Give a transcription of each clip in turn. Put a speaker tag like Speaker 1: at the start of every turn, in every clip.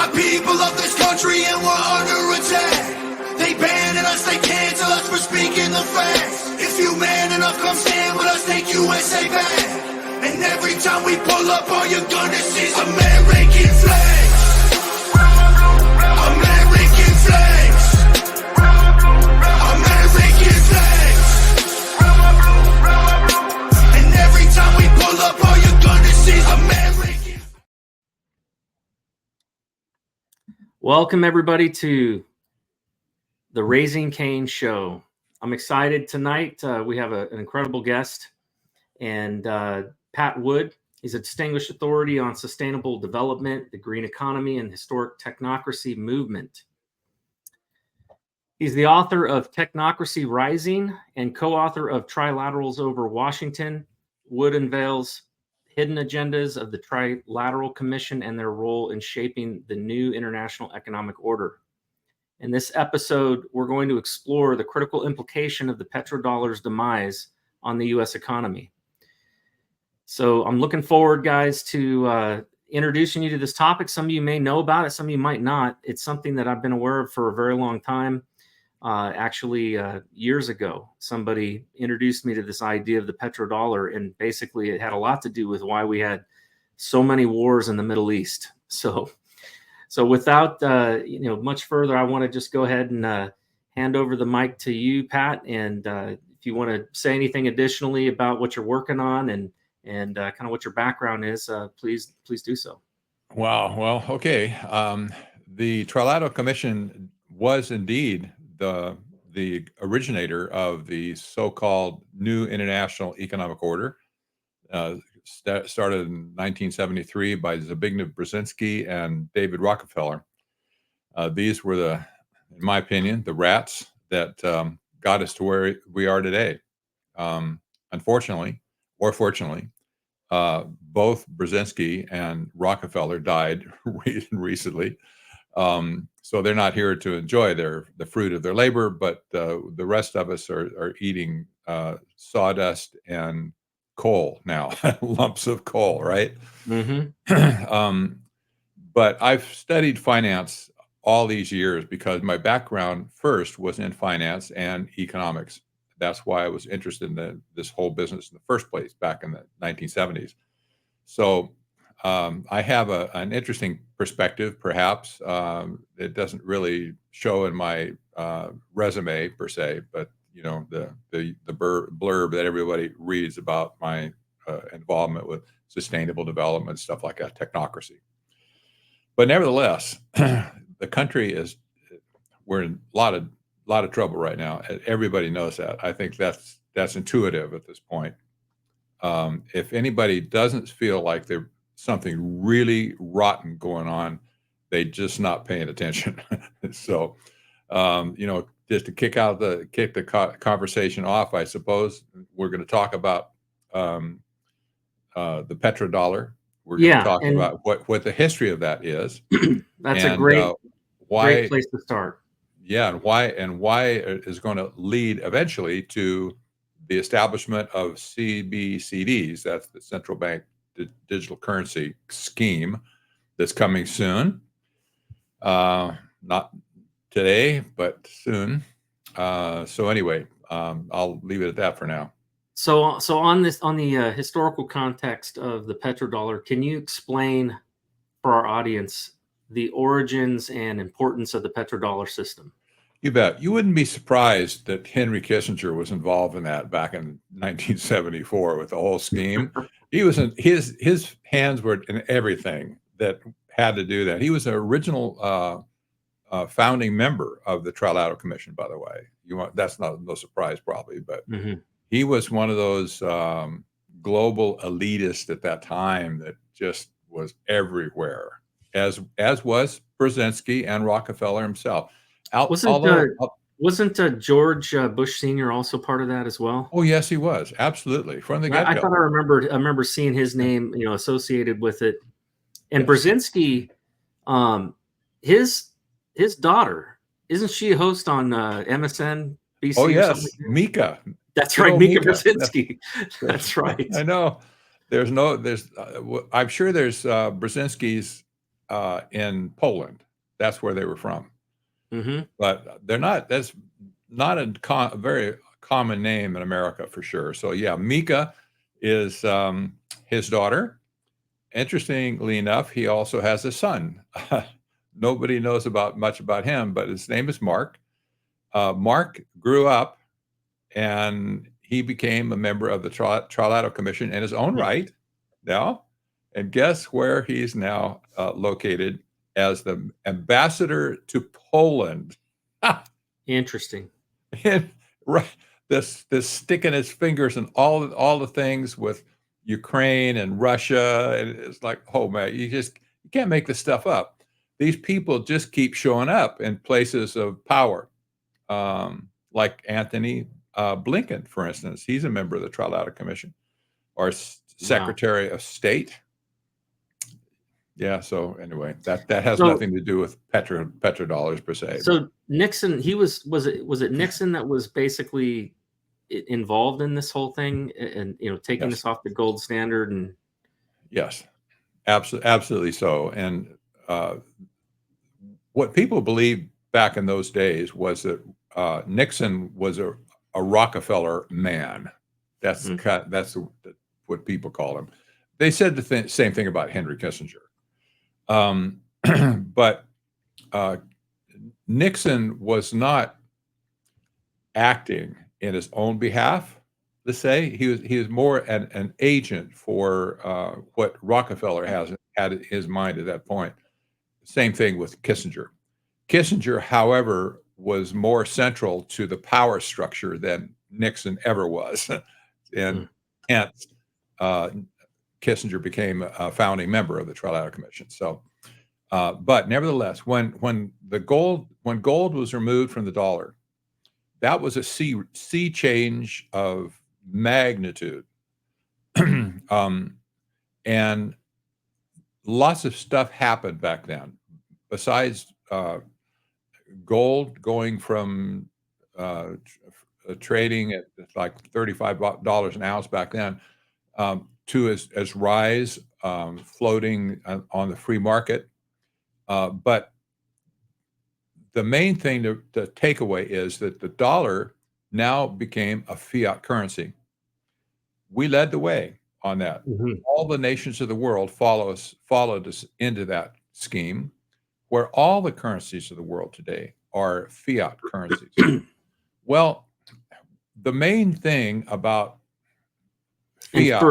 Speaker 1: My people of this country and we're under attack. They banning us, they cancel us for speaking the facts. If you man enough, come stand with us, take USA back. And every time we pull up, all you're gonna see is American flags. American flags. American flags. And every time we pull up, all you're gonna see is American.
Speaker 2: Welcome everybody to the Raising Cain Show. I'm excited tonight. We have an incredible guest, and Pat Wood. He's a distinguished authority on sustainable development, the green economy, and historic technocracy movement. He's the author of Technocracy Rising and co-author of Trilaterals Over Washington. Wood unveils hidden agendas of the Trilateral Commission and their role in shaping the new international economic order. In this episode, we're going to explore the critical implication of the petrodollar's demise on the U.S. economy. So I'm looking forward, guys, to introducing you to this topic. Some of you may know about it, some of you might not. It's something that I've been aware of for a very long time. Actually, years ago, somebody introduced me to this idea of the petrodollar, and basically it had a lot to do with why we had so many wars in the Middle East. So without much further, I want to just go ahead and hand over the mic to you, Pat. And if you want to say anything additionally about what you're working on and kind of what your background is, please do so.
Speaker 3: Wow. Well, okay. The Trilateral Commission was indeed the originator of the so-called New International Economic Order. Started in 1973 by Zbigniew Brzezinski and David Rockefeller. These were in my opinion, the rats that got us to where we are today. Unfortunately, or fortunately, both Brzezinski and Rockefeller died recently. So they're not here to enjoy the fruit of their labor, but the rest of us are eating sawdust and coal now, lumps of coal, right?
Speaker 2: Mm-hmm.
Speaker 3: But I've studied finance all these years because my background first was in finance and economics. That's why I was interested in this whole business in the first place back in the 1970s. So I have an interesting perspective, perhaps. It doesn't really show in my resume per se, but the blurb that everybody reads about my involvement with sustainable development, stuff like that, technocracy. But nevertheless, the country we're in a lot of trouble right now. Everybody knows that. I think that's intuitive at this point. If anybody doesn't feel like there's something really rotten going on, they just not paying attention. So, just to kick the conversation off, I suppose we're going to talk about the petrodollar. We're going to talk about what the history of that is.
Speaker 2: That's a great place to start.
Speaker 3: Yeah, and why is going to lead eventually to the establishment of CBCDs. That's the central bank digital currency scheme that's coming soon. Not today, but soon. So anyway, I'll leave it at that for now.
Speaker 2: So on the historical context of the petrodollar, can you explain for our audience the origins and importance of the petrodollar system?
Speaker 3: You bet. You wouldn't be surprised that Henry Kissinger was involved in that back in 1974 with the whole scheme. He was his hands were in everything that had to do that. He was an original founding member of the Trilateral Commission, by the way. That's no surprise probably, but he was one of those global elitists at that time that just was everywhere, as was Brzezinski and Rockefeller himself.
Speaker 2: Wasn't George Bush Sr. also part of that as well?
Speaker 3: Oh yes, he was, absolutely, from the get-go.
Speaker 2: I thought I remember seeing his name, associated with it. And Brzezinski, his daughter, isn't she a host on MSNBC?
Speaker 3: Oh yes, Mika.
Speaker 2: That's right, Mika Brzezinski. That's right.
Speaker 3: I know. I'm sure there's Brzezinski's in Poland. That's where they were from.
Speaker 2: Mm-hmm.
Speaker 3: But they're not. That's not a very common name in America for sure. So yeah, Mika is his daughter. Interestingly enough, he also has a son. Nobody knows much about him, but his name is Mark. Mark grew up and he became a member of the Trilateral Commission in his own right now. And guess where he's now located? As the ambassador to Poland.
Speaker 2: Interesting.
Speaker 3: Right. This sticking his fingers in all the things with Ukraine and Russia. And it's like, oh man, you can't make this stuff up. These people just keep showing up in places of power. Like Antony Blinken, for instance, he's a member of the Trilateral Commission, or Secretary of State. Yeah. So anyway, that has nothing to do with petrodollars per se.
Speaker 2: So Nixon, was it Nixon that was basically involved in this whole thing, and taking this off the gold standard? And
Speaker 3: yes, absolutely so. And what people believed back in those days was that Nixon was a Rockefeller man. That's what people call him. They said the same thing about Henry Kissinger. But Nixon was not acting in his own behalf. Let's say he was more an agent for what Rockefeller had in his mind at that point. Same thing with Kissinger. Kissinger, however, was more central to the power structure than Nixon ever was, and hence Kissinger became a founding member of the Trilateral Commission. So, but nevertheless, when gold was removed from the dollar, that was a sea change of magnitude, and lots of stuff happened back then. Besides gold going from trading at like $35 an ounce back then, to as rise floating on the free market. But the main thing to take away is that the dollar now became a fiat currency. We led the way on that.
Speaker 2: Mm-hmm.
Speaker 3: All the nations of the world followed us into that scheme, where all the currencies of the world today are fiat currencies. Well, the main thing about fiat,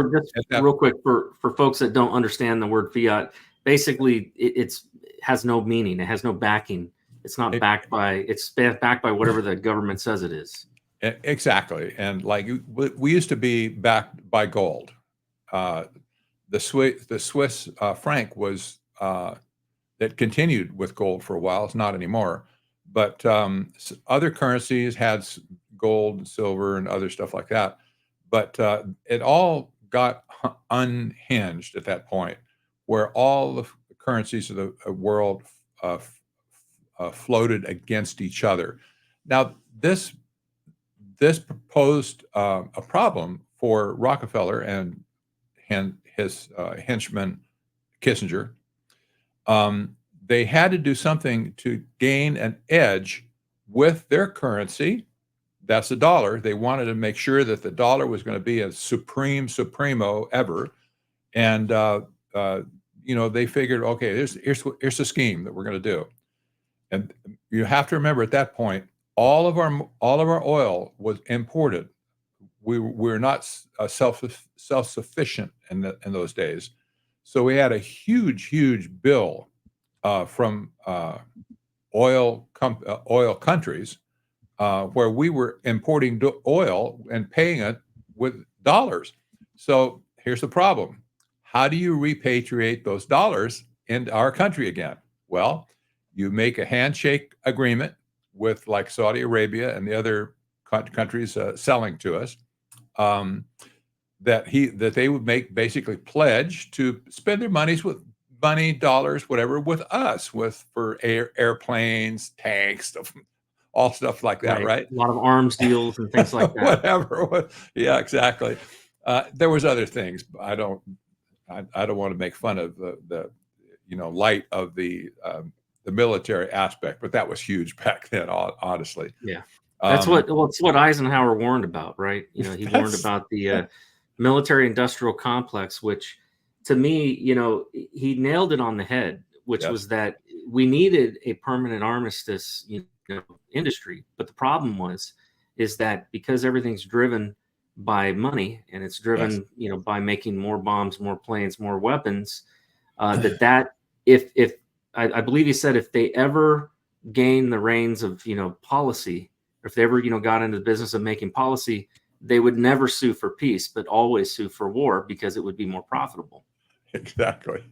Speaker 2: real quick, for folks that don't understand the word fiat, basically it has no meaning. It has no backing. It's not backed by. It's backed by whatever the government says it is.
Speaker 3: Exactly, and like we used to be backed by gold. The Swiss franc was that continued with gold for a while. It's not anymore, but other currencies had gold and silver and other stuff like that. But it all got unhinged at that point, where all the currencies of the world floated against each other. Now, this proposed a problem for Rockefeller and his henchman Kissinger. They had to do something to gain an edge with their currency. That's the dollar. They wanted to make sure that the dollar was going to be a supremo ever. And, they figured, okay, here's the scheme that we're going to do. And you have to remember at that point, all of our oil was imported. We were not self-sufficient in those days. So we had a huge bill from oil countries where we were importing oil and paying it with dollars. So here's the problem. How do you repatriate those dollars into our country again? Well, you make a handshake agreement with like Saudi Arabia and the other countries selling to us, that they would make basically pledge to spend their money, dollars, whatever, with us, for airplanes, tanks, all stuff like that, right?
Speaker 2: A lot of arms deals and things like that.
Speaker 3: Whatever. Yeah, exactly. There was other things. I don't want to make fun of the light of the military aspect, but that was huge back then, honestly.
Speaker 2: Yeah. That's
Speaker 3: Um,
Speaker 2: it's what Eisenhower warned about, right? He warned about the military industrial complex, which to me, he nailed it on the head, which
Speaker 3: Yes.
Speaker 2: was that we needed a permanent armistice, industry. But the problem is that because everything's driven by money and it's driven, by making more bombs, more planes, more weapons, that if I believe he said if they ever gain the reins of, policy, or if they ever, got into the business of making policy, they would never sue for peace, but always sue for war because it would be more profitable.
Speaker 3: Exactly.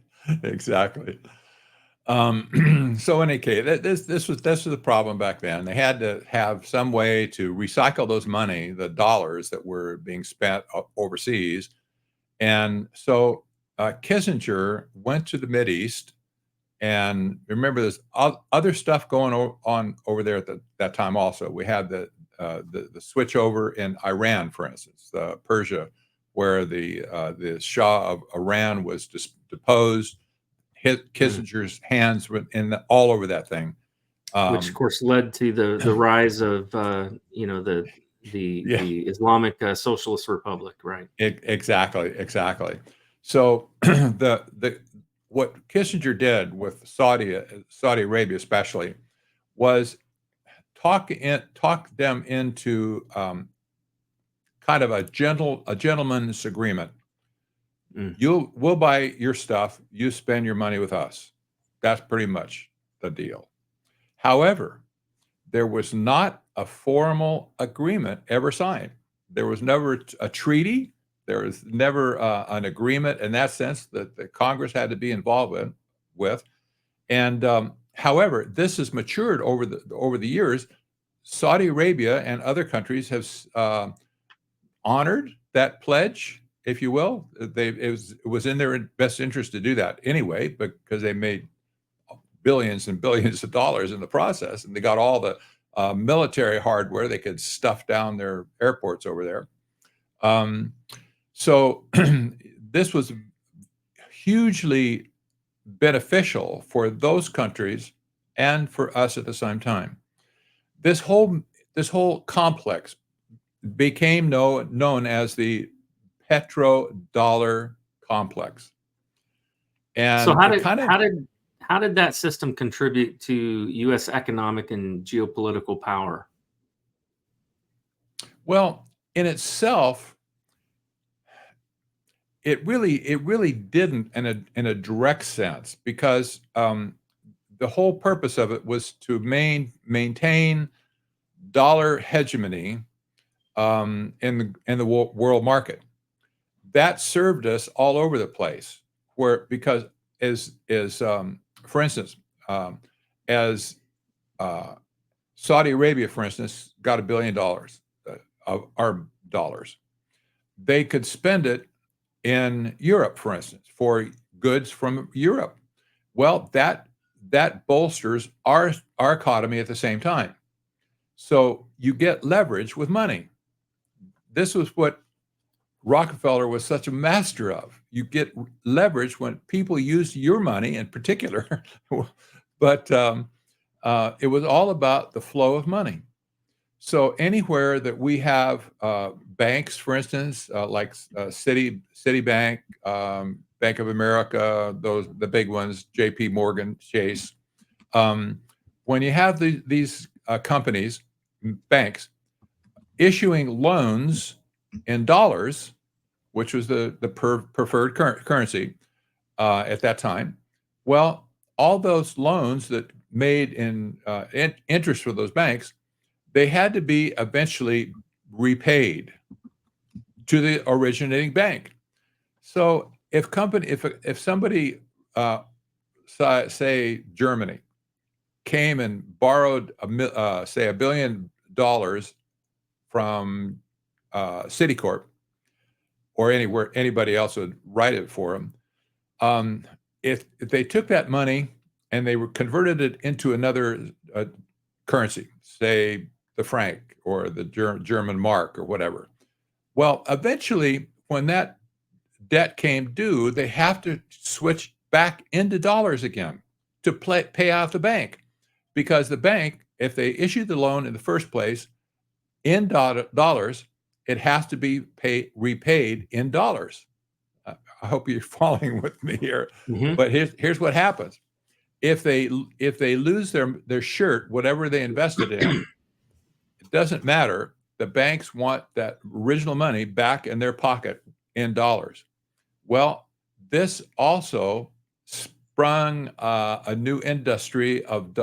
Speaker 3: So in any case, this was the problem back then. They had to have some way to recycle those money, the dollars that were being spent overseas. And so Kissinger went to the Mideast, and remember there's other stuff going on over there at that time also. We had the switch over in Iran, for instance, Persia, where the Shah of Iran was deposed. Kissinger's hands were all over that thing,
Speaker 2: which of course led to the rise of the Islamic Socialist Republic, right?
Speaker 3: Exactly. So what Kissinger did with Saudi Arabia especially was talk them into kind of a gentleman's agreement. We'll buy your stuff, you spend your money with us. That's pretty much the deal. However, there was not a formal agreement ever signed. There was never a treaty. There was never an agreement in that sense that the Congress had to be involved with. And however, this has matured over the years. Saudi Arabia and other countries have honored that pledge, if you will. It was in their best interest to do that anyway, because they made billions and billions of dollars in the process, and they got all the military hardware they could stuff down their airports over there. So this was hugely beneficial for those countries and for us at the same time. This whole complex became known as the Petrodollar complex. And
Speaker 2: so how did that system contribute to U.S. economic and geopolitical power?
Speaker 3: Well, in itself, it really didn't in a direct sense, because the whole purpose of it was to maintain dollar hegemony in the world market. That served us all over the place, because for instance, as Saudi Arabia, for instance, got $1 billion of our dollars, they could spend it in Europe, for instance, for goods from Europe. Well, that bolsters our economy at the same time. So you get leverage with money. This was what Rockefeller was such a master of. You get leverage when people use your money in particular, but it was all about the flow of money. So anywhere that we have banks, for instance, like Citibank, Bank of America, the big ones, J.P. Morgan, Chase, when you have these companies, banks, issuing loans in dollars, which was the preferred currency at that time, well, all those loans that made in interest for those banks, they had to be eventually repaid to the originating bank. So if somebody, say Germany, came and borrowed say $1 billion from Citicorp, or anybody else would write it for them, if they took that money and they converted it into another currency, say the franc or the German mark or whatever, well, eventually when that debt came due, they have to switch back into dollars again to pay out the bank, because the bank, if they issue the loan in the first place in dollars, it has to be repaid in dollars. I hope you're following with me here.
Speaker 2: Mhm.
Speaker 3: But here's what happens. If they lose their shirt, whatever they invested in, it doesn't matter. The banks want that original money back in their pocket in dollars. Well, this also sprung a new industry of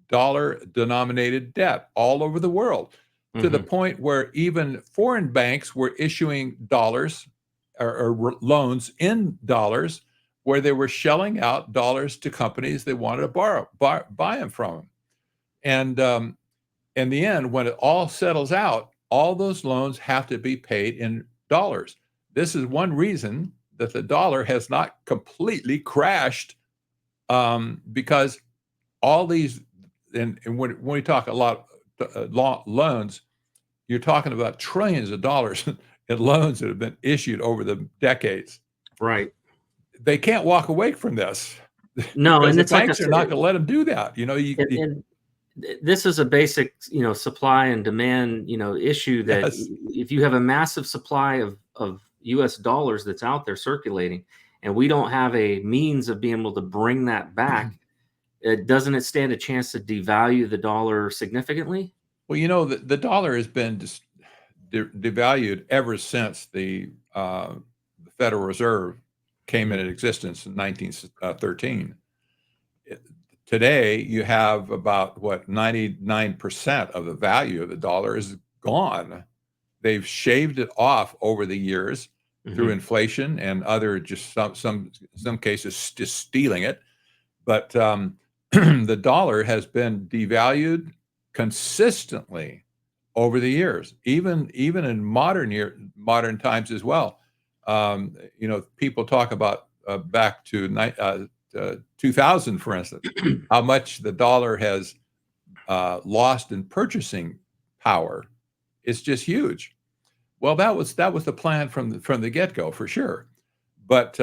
Speaker 3: dollar-denominated debt all over the world, to the point where even foreign banks were issuing dollars or loans in dollars, where they were shelling out dollars to companies they wanted to buy them from them. And in the end, when it all settles out, all those loans have to be paid in dollars. This is one reason that the dollar has not completely crashed, because all these, and when we talk a lot loans, you're talking about trillions of dollars in loans that have been issued over the decades.
Speaker 2: Right.
Speaker 3: They can't walk away from this.
Speaker 2: No,
Speaker 3: because
Speaker 2: and
Speaker 3: the
Speaker 2: it's like I
Speaker 3: banks are
Speaker 2: said,
Speaker 3: not going to let them do that.
Speaker 2: and this is a basic, supply and demand, issue that
Speaker 3: Yes.
Speaker 2: if you have a massive supply of US dollars that's out there circulating, and we don't have a means of being able to bring that back, doesn't it stand a chance to devalue the dollar significantly?
Speaker 3: Well, the dollar has been devalued ever since the Federal Reserve came into existence in 1913. Today, you have about 99% of the value of the dollar is gone. They've shaved it off over the years through inflation and other, just some cases just stealing it. But the dollar has been devalued consistently over the years, even in modern times as well. People talk about back to 2000, for instance, how much the dollar has lost in purchasing power. It's just huge. Well, that was the plan from the get-go, for sure. But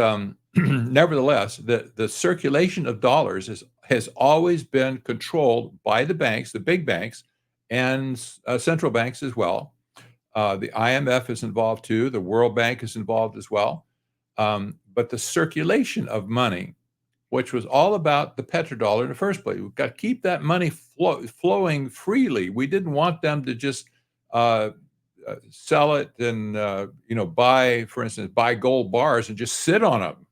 Speaker 3: nevertheless, the circulation of dollars has always been controlled by the banks, the big banks, and central banks as well. The IMF is involved too. The World Bank is involved as well. But the circulation of money, which was all about the petrodollar in the first place, we've got to keep that money flowing freely. We didn't want them to just sell it and buy gold bars and just sit on them.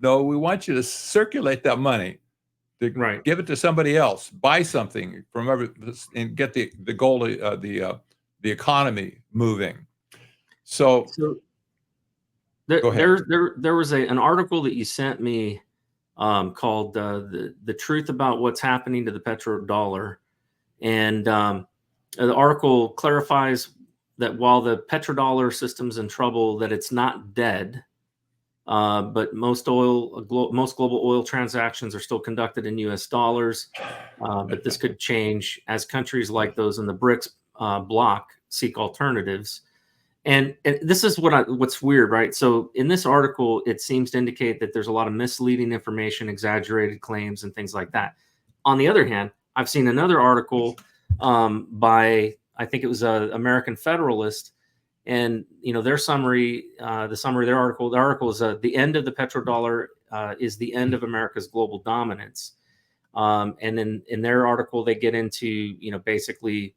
Speaker 3: No, we want you to circulate that money, to give it to somebody else, buy something and get the gold, the economy moving. So
Speaker 2: there was an article that you sent me called the Truth About What's Happening to the Petrodollar, and the article clarifies that while the petrodollar system's in trouble, that it's not dead, but most global oil transactions are still conducted in US dollars, but this could change as countries like those in the BRICS bloc seek alternatives. And this is what's weird, right? So in this article, it seems to indicate that there's a lot of misleading information, exaggerated claims, and things like that. On the other hand, I've seen another article by, I think it was a American Federalist, and their summary, the summary of their article, the article is the end of the petrodollar is the end of America's global dominance. And in their article, they get into basically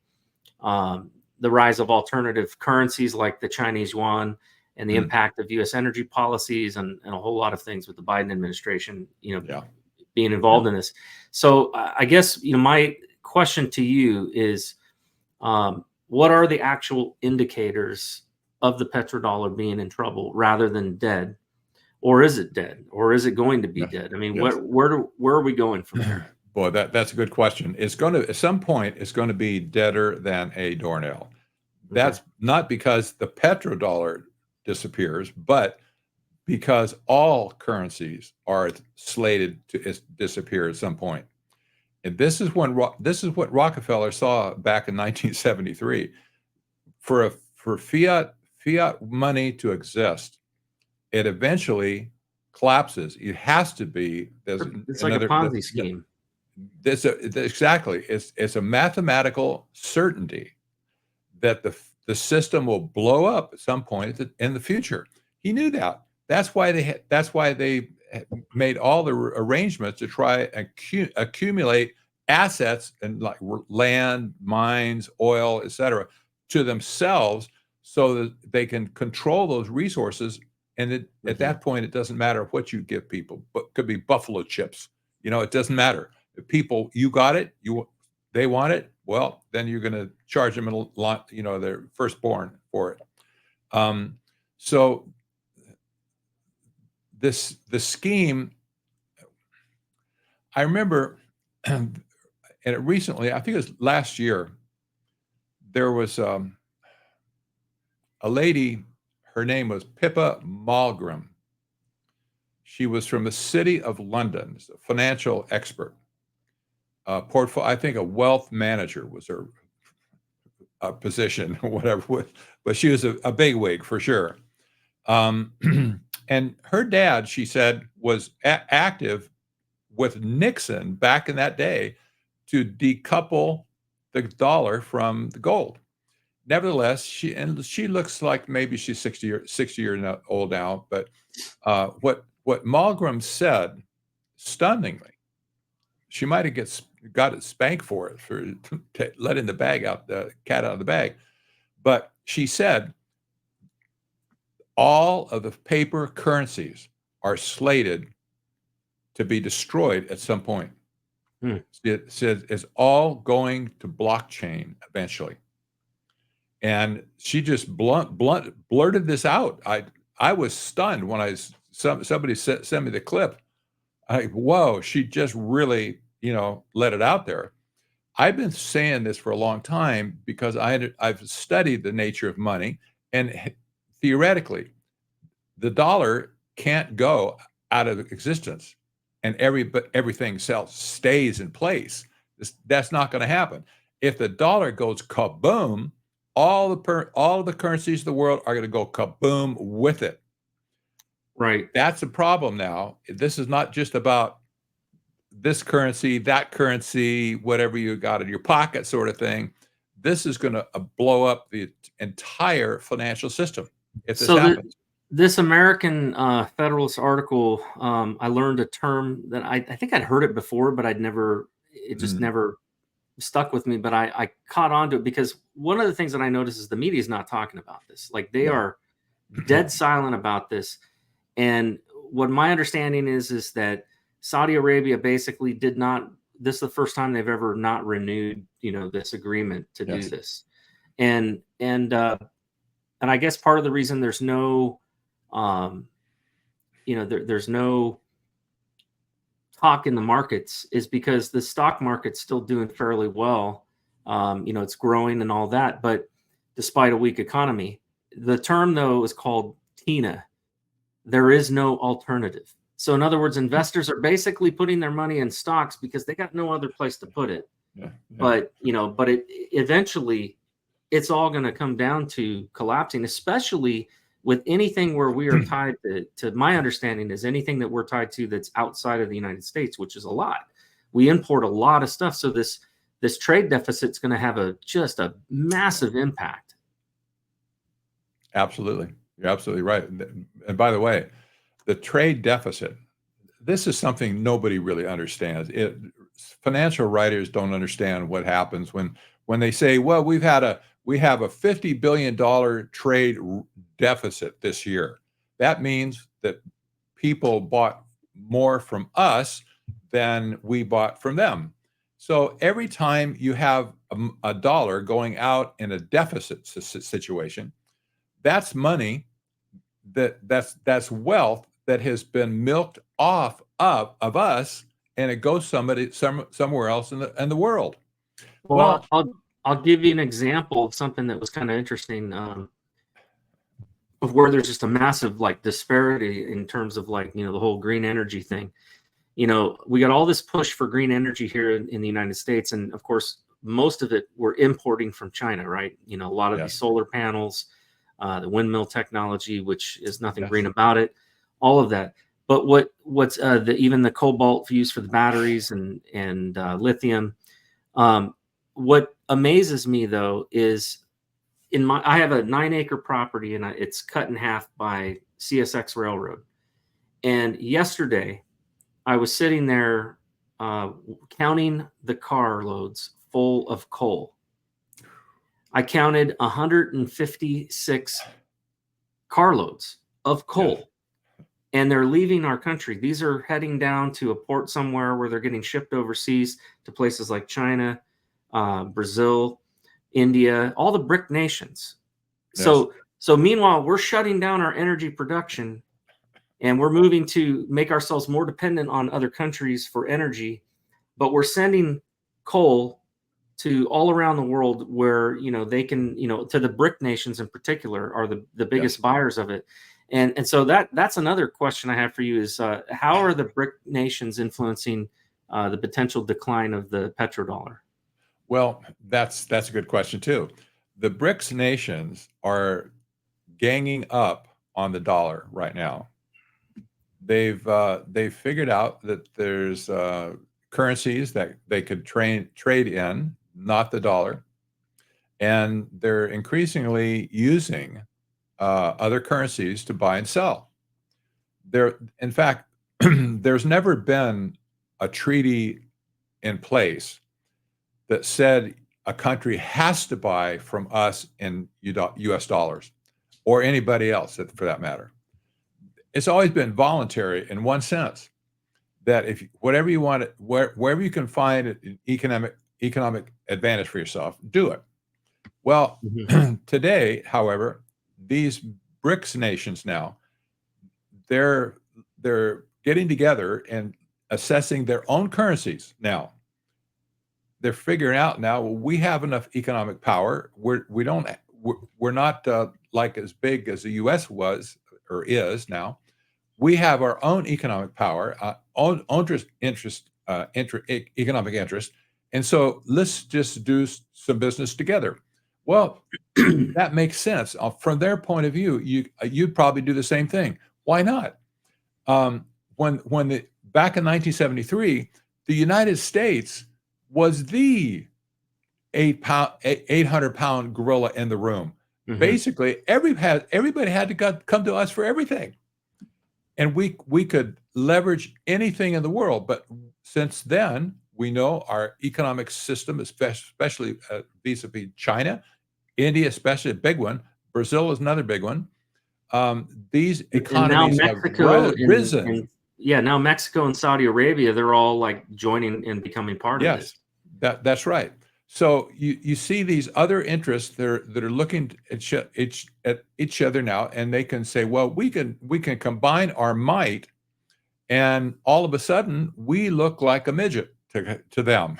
Speaker 2: the rise of alternative currencies like the Chinese yuan and the impact of U.S. energy policies and a whole lot of things with the Biden administration, being involved in this. So I guess, my question to you is, what are the actual indicators of the petrodollar being in trouble rather than dead? Or is it dead? Or is it going to be dead? I mean, where are we going from there?
Speaker 3: Boy, that's a good question. It's going to, at some point, it's going to be deader than a doornail. That's not because the petrodollar disappears, but because all currencies are slated to disappear at some point. And this is what Rockefeller saw back in 1973. For fiat money to exist, it eventually collapses, it has to be
Speaker 2: It's like a Ponzi scheme.
Speaker 3: Exactly. It's a mathematical certainty that the system will blow up at some point in the future. He knew that. That's why they made all the arrangements to try and accumulate assets and like land, mines, oil, etc., to themselves, so that they can control those resources. And at that point, it doesn't matter what you give people, but it could be buffalo chips. It doesn't matter. If people, you got it, they want it, well, then you're going to charge them a lot, their firstborn for it. So the scheme, I remember, and recently, I think it was last year, there was a lady, her name was Pippa Malmgren. She was from the city of London, a financial expert. I think a wealth manager was her position or whatever, but she was a bigwig for sure. And her dad, she said, was active with Nixon back in that day to decouple the dollar from the gold. Nevertheless, she looks like maybe she's 60 years old now. But what Malmgren said, stunningly, she might have got it spanked for it, for letting the cat out of the bag. But she said all of the paper currencies are slated to be destroyed at some point. It says it's all going to blockchain eventually. And she just blurted this out. I was stunned when somebody sent me the clip. Whoa, she just really, let it out there. I've been saying this for a long time because I've studied the nature of money, and theoretically, the dollar can't go out of existence, and everything else stays in place. That's not going to happen. If the dollar goes kaboom, all the currencies of the world are going to go kaboom with it.
Speaker 2: Right.
Speaker 3: That's a problem now. This is not just about this currency, that currency, whatever you got in your pocket sort of thing. This is going to blow up the entire financial system if this happens.
Speaker 2: This American Federalist article, I learned a term that I think I'd heard it before, but it just never stuck with me. But I caught on to it because one of the things that I noticed is the media is not talking about this. Like they are dead silent about this. And what my understanding is that Saudi Arabia basically did not. This is the first time they've ever not renewed, this agreement to do this. And I guess part of the reason there's no, there's no talk in the markets is because the stock market's still doing fairly well. It's growing and all that, but despite a weak economy, the term though is called TINA. There is no alternative. So in other words, investors are basically putting their money in stocks because they got no other place to put it. But eventually it's all going to come down to collapsing, especially with anything where we are tied to my understanding is anything that we're tied to that's outside of the United States, which is a lot. We import a lot of stuff. So this trade deficit is going to have just a massive impact.
Speaker 3: Absolutely. You're absolutely right. And by the way, the trade deficit, this is something nobody really understands. Financial writers don't understand what happens when they say, well, we have a $50 billion trade deficit this year. That means that people bought more from us than we bought from them. So every time you have a dollar going out in a deficit situation, that's money that's wealth that has been milked off of us, and it goes somewhere else in the world.
Speaker 2: Well, I'll give you an example of something that was kind of interesting, of where there's just a massive disparity in terms of the whole green energy thing. We got all this push for green energy here in the United States, and of course most of it we're importing from China, right? A lot of these solar panels, the windmill technology, which is nothing green about it, all of that. But what's even the cobalt used for the batteries and lithium. What amazes me though is I have a 9-acre property and it's cut in half by CSX Railroad. And yesterday I was sitting there counting the car loads full of coal. I counted 156 carloads of coal.
Speaker 3: Yes.
Speaker 2: And they're leaving our country. These are heading down to a port somewhere where they're getting shipped overseas to places like China, Brazil, India, all the BRIC nations.
Speaker 3: Yes.
Speaker 2: So meanwhile, we're shutting down our energy production and we're moving to make ourselves more dependent on other countries for energy, but we're sending coal to all around the world where, they can, to the BRIC nations in particular are the biggest buyers of it. And so that's another question I have for you is how are the BRIC nations influencing the potential decline of the petrodollar?
Speaker 3: Well, that's a good question too. The BRICS nations are ganging up on the dollar right now. They've figured out that there's currencies that they could trade in, not the dollar, and they're increasingly using other currencies to buy and sell. In fact, there's never been a treaty in place that said a country has to buy from us in US dollars or anybody else for that matter. It's always been voluntary in one sense, that if whatever you want, wherever you can find an economic advantage for yourself, do it. Well, today, however, these BRICS nations now, they're getting together and assessing their own currencies now. They're figuring out now, well, we have enough economic power. We're not like as big as the U.S. was or is now. We have our own economic power, economic interest, and so let's just do some business together. Well, that makes sense from their point of view. You'd probably do the same thing. Why not? Back in 1973, the United States was the 800-pound gorilla in the room. Mm-hmm. Basically, everybody had to come to us for everything, and we could leverage anything in the world. But since then, we know our economic system, especially vis-a-vis China, India, especially a big one. Brazil is another big one. These economies have risen.
Speaker 2: Now Mexico and Saudi Arabia, they're all like joining and becoming part of this.
Speaker 3: That's right. So you see these other interests that are looking at each other now, and they can say, well, we can combine our might, and all of a sudden we look like a midget to them.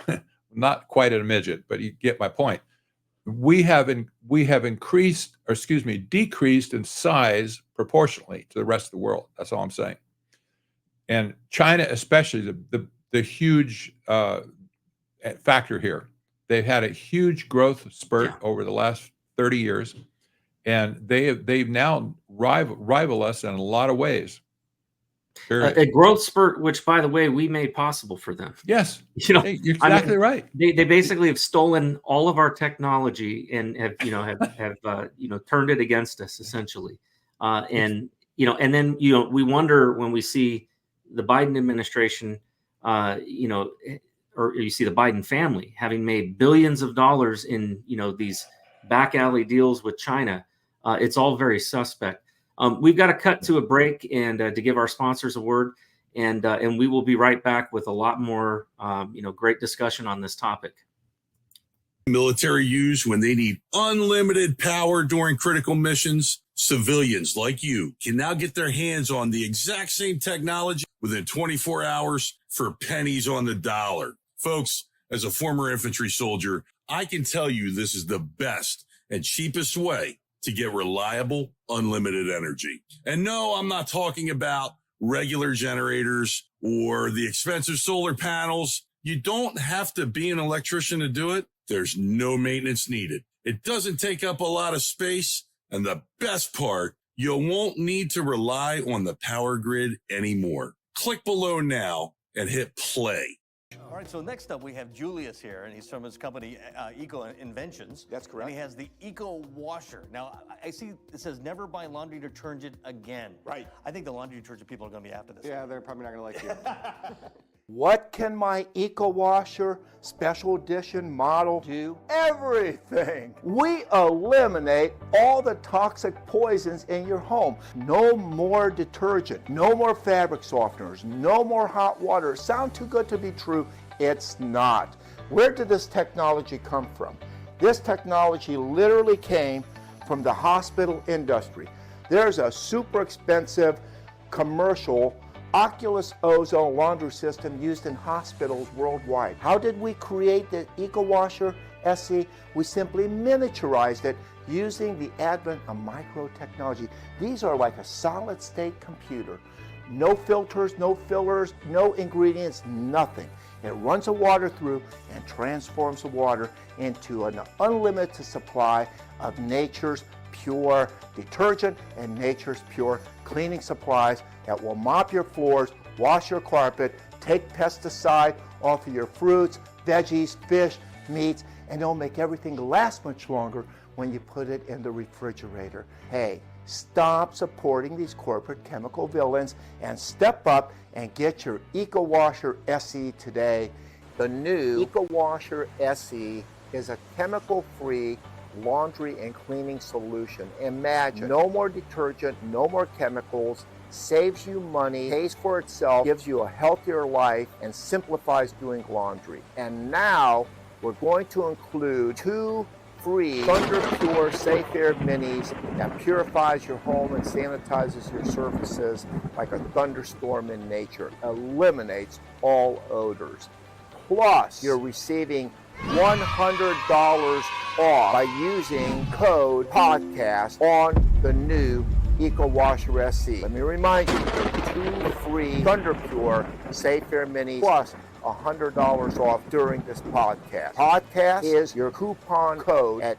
Speaker 3: Not quite a midget, but you get my point. We have decreased in size proportionally to the rest of the world. That's all I'm saying. And China, especially, the huge factor here. They've had a huge growth spurt over the last 30 years, and they've now rival us in a lot of ways.
Speaker 2: A growth spurt, which, by the way, we made possible for them.
Speaker 3: Yes, you're exactly right.
Speaker 2: They basically have stolen all of our technology and have turned it against us essentially. And then we wonder when we see the Biden administration, or you see the Biden family having made billions of dollars in these back alley deals with China. It's all very suspect. We've got to cut to a break and to give our sponsors a word, and we will be right back with a lot more great discussion on this topic.
Speaker 1: Military use when they need unlimited power during critical missions. Civilians like you can now get their hands on the exact same technology within 24 hours for pennies on the dollar. Folks, as a former infantry soldier, I can tell you this is the best and cheapest way to get reliable, unlimited energy. And no, I'm not talking about regular generators or the expensive solar panels. You don't have to be an electrician to do it. There's no maintenance needed. It doesn't take up a lot of space. And the best part,
Speaker 4: You won't need to rely on the power grid anymore. Click below now and hit play.
Speaker 5: All right, so next up we have Julius here, and he's from his company Eco Inventions.
Speaker 6: That's correct.
Speaker 5: And he has the Eco Washer. Now, I see it says never buy laundry detergent again.
Speaker 6: Right.
Speaker 5: I think the laundry detergent people are going to be after this.
Speaker 6: Yeah, they're probably not going to like you. What can my Eco Washer special edition model do? Everything. We eliminate all the toxic poisons in your home. No more detergent, no more fabric softeners, no more hot water. Sound too good to be true? It's not. Where did this technology come from? This technology literally came from the hospital industry. There's a super expensive commercial Oculus ozone laundry system used in hospitals worldwide. How did we create the Eco Washer SE? We simply miniaturized it using the advent of micro technology. These are like a solid state computer. No filters, no fillers, no ingredients, nothing. It runs the water through and transforms the water into an unlimited supply of nature's pure detergent and nature's pure cleaning supplies that will mop your floors, wash your carpet, take pesticide off of your fruits, veggies, fish, meats, and it'll make everything last much longer when you put it in the refrigerator. Hey, stop supporting these corporate chemical villains and step up and get your Eco Washer SE today. The new Eco Washer SE is a chemical-free laundry and cleaning solution. Imagine no more detergent, no more chemicals, saves you money, pays for itself, gives you a healthier life, and simplifies doing laundry. And now we're going to include 2 free Thunder Pure Safe Air Minis that purifies your home and sanitizes your surfaces like a thunderstorm in nature, eliminates all odors. Plus, you're receiving $100 off by using code podcast on the new Eco Washer SE. Let me remind you, 2 free Thunder Pure Safe Air Minis plus $100 off during this podcast. Podcast is your coupon code at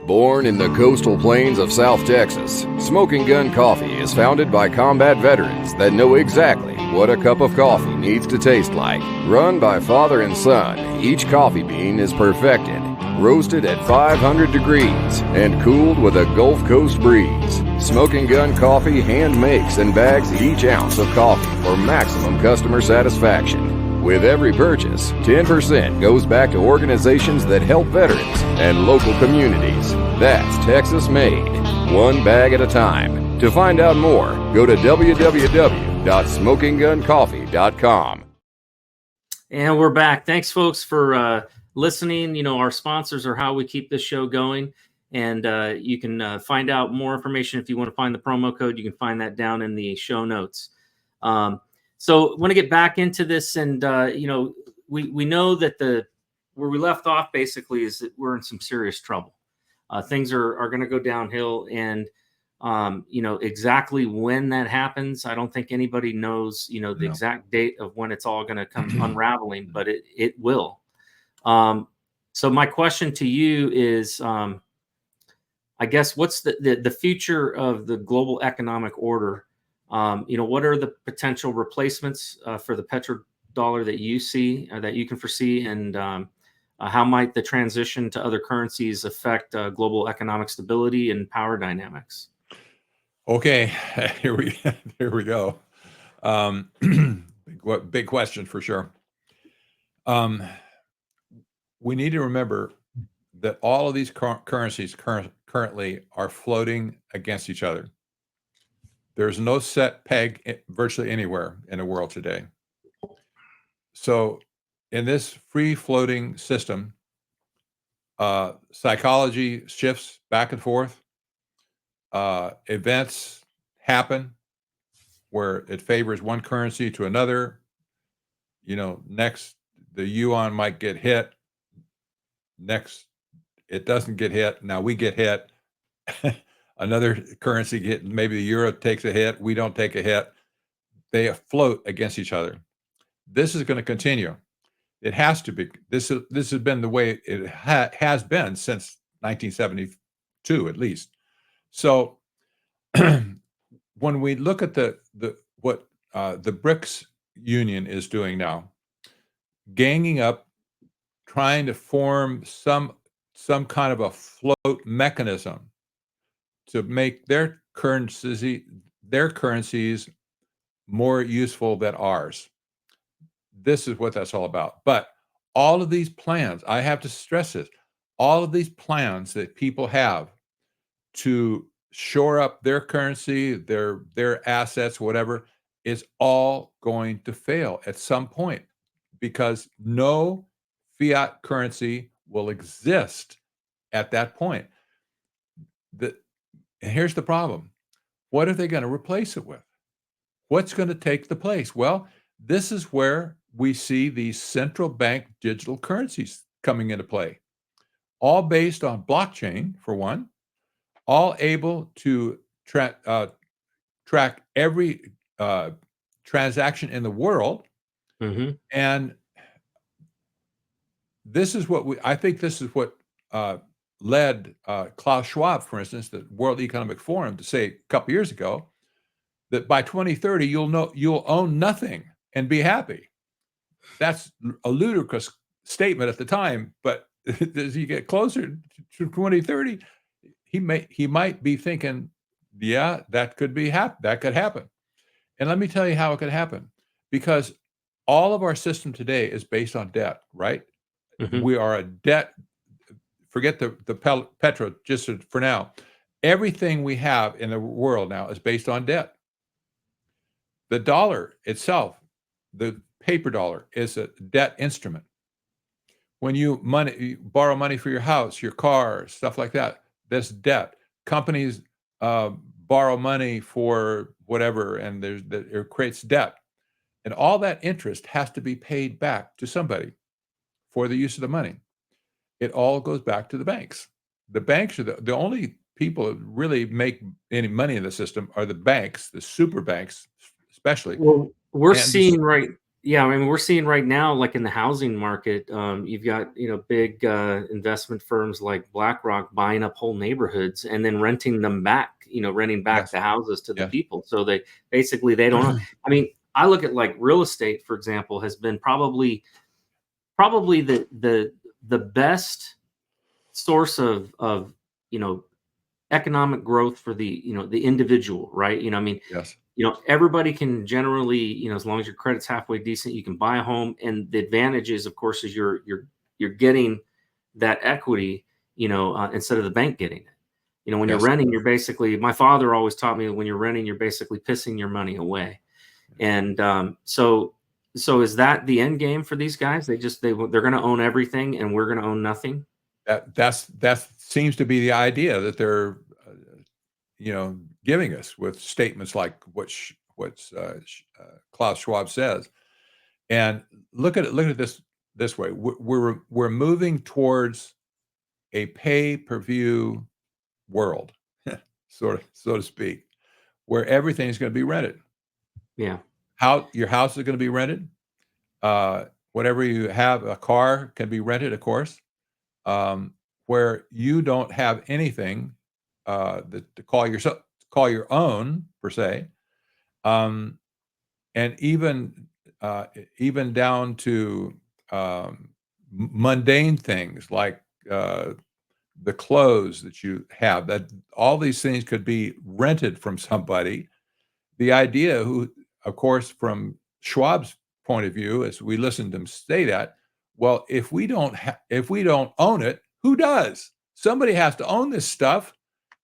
Speaker 7: Born in the coastal plains of South Texas, Smoking Gun Coffee is founded by combat veterans that know exactly what a cup of coffee needs to taste like. Run by father and son, each coffee bean is perfected, roasted at 500 degrees, and cooled with a Gulf Coast breeze. Smoking Gun Coffee hand makes and bags each ounce of coffee for maximum customer satisfaction. With every purchase, 10% goes back to organizations that help veterans and local communities. That's Texas made, one bag at a time. To find out more, go to www.smokingguncoffee.com.
Speaker 2: And we're back. Thanks, folks, for listening. You know, our sponsors are how we keep this show going. And you can find out more information if you want to find the promo code. You can find that down in the show notes. So I want to get back into this, and you know, we know that where we left off basically is that we're in some serious trouble. Things are going to go downhill, and you know exactly when that happens. I don't think anybody knows, you know, the exact date of when it's all going to come unraveling, but it will. So my question to you is, I guess, what's the future of the global economic order? You know, what are the potential replacements for the petrodollar that you see, that you can foresee, and how might the transition to other currencies affect global economic stability and power dynamics?
Speaker 3: Okay, here we go. Big question for sure. We need to remember that all of these currencies currently are floating against each other. There's no set peg virtually anywhere in the world today. So in this free floating system, psychology shifts back and forth. Events happen where it favors one currency to another. You know, next the yuan might get hit. Next, it doesn't get hit. Now we get hit. Another currency maybe the euro takes a hit. We don't take a hit. They float against each other. This is going to continue. It has to be. This has been the way it has been since 1972, at least. So when we look at what the BRICS Union is doing now, ganging up, trying to form some kind of a float mechanism to make their currencies more useful than ours. This is what that's all about. But all of these plans, I have to stress this, all of these plans that people have to shore up their currency, their assets, whatever, is all going to fail at some point, because no fiat currency will exist at that point. And here's the problem. What are they going to replace it with? What's going to take the place? Well, this is where we see these central bank digital currencies coming into play, all based on blockchain, for one, all able to track every transaction in the world.
Speaker 2: Mm-hmm.
Speaker 3: And this is what I think this is what led Klaus Schwab, for instance, the World Economic Forum, to say a couple years ago that by 2030 you'll own nothing and be happy. That's a ludicrous statement at the time, but as you get closer to 2030, he might be thinking, yeah, that could happen. And let me tell you how it could happen, because all of our system today is based on debt, right?
Speaker 2: Mm-hmm.
Speaker 3: We are a debt. Forget the petro just for now. Everything we have in the world now is based on debt. The dollar itself, the paper dollar, is a debt instrument. When you borrow money for your house, your car, stuff like that, that's debt. Companies borrow money for whatever, and it creates debt. And all that interest has to be paid back to somebody for the use of the money. It all goes back to the banks. The banks are the only people that really make any money in the system are the banks, the super banks, especially.
Speaker 2: Well, we're seeing right now, like in the housing market, you've got big investment firms like BlackRock buying up whole neighborhoods and then renting them back, renting back
Speaker 3: Yes.
Speaker 2: the houses to the
Speaker 3: Yes.
Speaker 2: people. So they don't. I mean, I look at like real estate, for example, has been probably the best source of economic growth for the the individual, right?
Speaker 3: Yes.
Speaker 2: Everybody can generally, as long as your credit's halfway decent, you can buy a home. And the advantage is, of course, is you're getting that equity, instead of the bank getting it. When you're
Speaker 3: Yes.
Speaker 2: renting, you're basically, my father always taught me, when you're renting, you're basically pissing your money away. And so is that the end game for these guys? They're going to own everything and we're going to own nothing.
Speaker 3: That seems to be the idea that they're giving us with statements like what Klaus Schwab says. And look at it this way: we're moving towards a pay-per-view world, so to speak, where everything's going to be rented.
Speaker 2: Yeah.
Speaker 3: Your house is going to be rented. Whatever you have, a car can be rented, of course. Where you don't have anything to call your own, per se, and even down to mundane things like the clothes that you have. That all these things could be rented from somebody. The idea, of course, from Schwab's point of view, as we listened to him say that, well, if we don't own it, who does? Somebody has to own this stuff.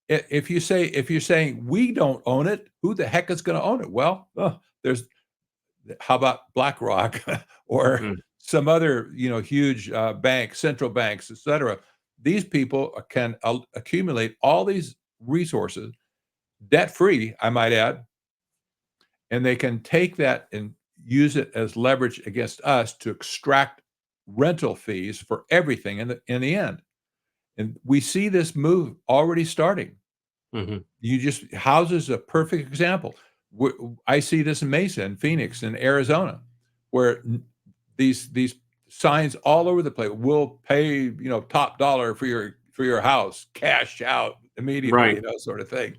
Speaker 3: If you're saying we don't own it, who the heck is going to own it? Well, how about BlackRock or some other huge bank, central banks, etc. These people can accumulate all these resources debt-free, I might add, and they can take that and use it as leverage against us to extract rental fees for everything in the end. And we see this move already starting.
Speaker 2: Mm-hmm.
Speaker 3: Houses a perfect example. I see this in Mesa, in Phoenix, in Arizona, where these signs all over the place. We'll pay top dollar for your house, cash out immediately,
Speaker 2: Right.
Speaker 3: Sort of thing.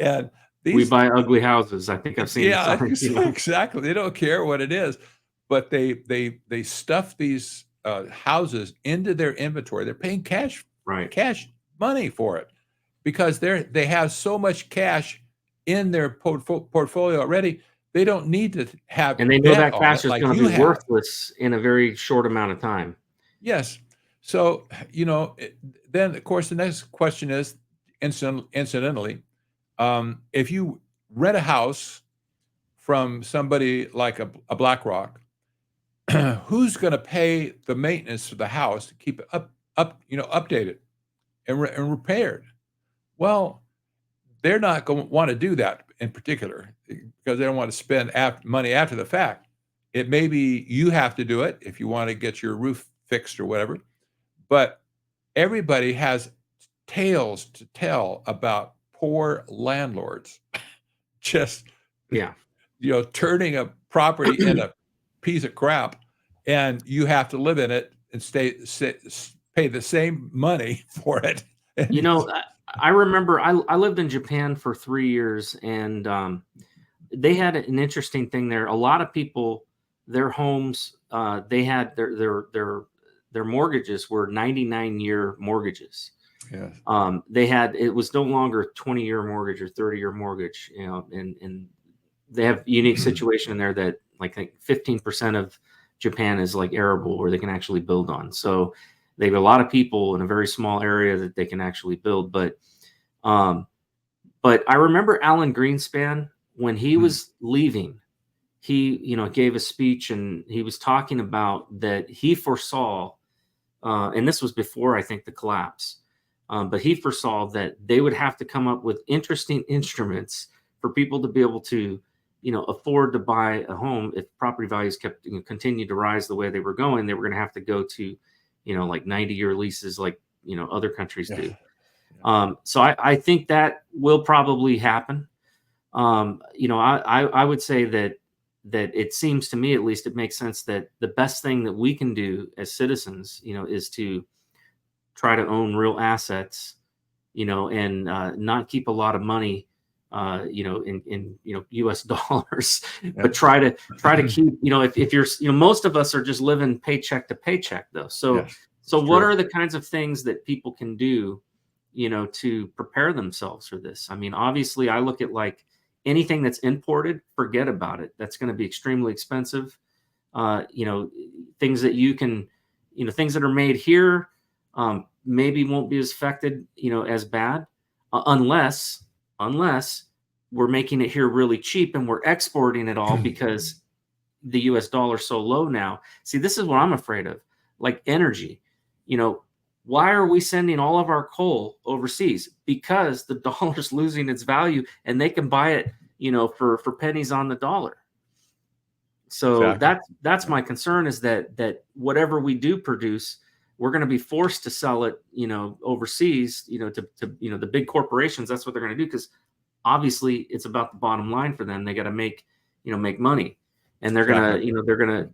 Speaker 3: And
Speaker 2: We buy ugly houses. I think I've seen
Speaker 3: Yeah,
Speaker 2: the sign.
Speaker 3: exactly. They don't care what it is, but they stuff these houses into their inventory. They're paying cash money for it because they have so much cash in their portfolio already. They don't need to have,
Speaker 2: and they know that cash is going to be worthless in a very short amount of time.
Speaker 3: Yes. So, then of course the next question is, incidentally, if you rent a house from somebody like a BlackRock, who's going to pay the maintenance of the house to keep it updated and repaired? Well, they're not going to want to do that in particular because they don't want to spend money after the fact. It may be you have to do it if you want to get your roof fixed or whatever, but everybody has tales to tell about poor landlords just turning a property into a piece of crap, and you have to live in it and pay the same money for it.
Speaker 2: I remember I lived in Japan for 3 years, and they had an interesting thing there. A lot of people, their homes, they had their mortgages were 99-year mortgages.
Speaker 3: Yes.
Speaker 2: It was no longer a 20-year mortgage or 30-year mortgage, and they have a unique situation in there that like 15% of Japan is like arable, where they can actually build on. So they have a lot of people in a very small area that they can actually build. But I remember Alan Greenspan, when he was leaving, he gave a speech, and he was talking about that he foresaw, and this was before I think the collapse, but he foresaw that they would have to come up with interesting instruments for people to be able to afford to buy a home. If property values kept continued to rise the way they were going, they were going to have to go to like 90-year leases like other countries do. So I think that will probably happen. I would say that it seems to me, at least, it makes sense that the best thing that we can do as citizens is to try to own real assets, and not keep a lot of money in US dollars, but try to keep, if you're, most of us are just living paycheck to paycheck though. So what are the kinds of things that people can do, to prepare themselves for this? I mean, obviously I look at like anything that's imported, forget about it. That's going to be extremely expensive. Things that you can, things that are made here, maybe won't be as affected, as bad, unless we're making it here really cheap and we're exporting it all because the US dollar is so low now. See, this is what I'm afraid of, like energy. Why are we sending all of our coal overseas? Because the dollar's losing its value, and they can buy it, for pennies on the dollar. So that's my concern, is that whatever we do produce, we're going to be forced to sell it, overseas, to the big corporations. That's what they're going to do, because obviously it's about the bottom line for them. They got to make money, and they're going to,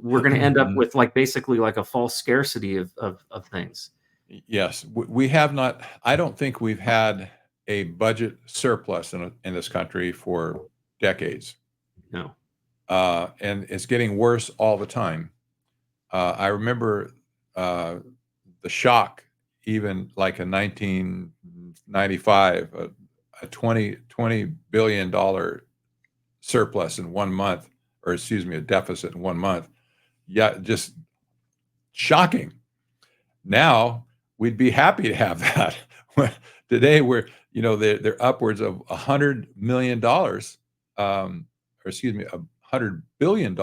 Speaker 2: we're going to end up with basically a false scarcity of things.
Speaker 3: Yes, we have not. I don't think we've had a budget surplus in this country for decades.
Speaker 2: No.
Speaker 3: And it's getting worse all the time. I remember the shock, even like in 1995, a $20 billion surplus in 1 month, or excuse me, a deficit in 1 month. Yeah, just shocking. Now we'd be happy to have that. Today we're, they're upwards of $100 million, or excuse me, $100 billion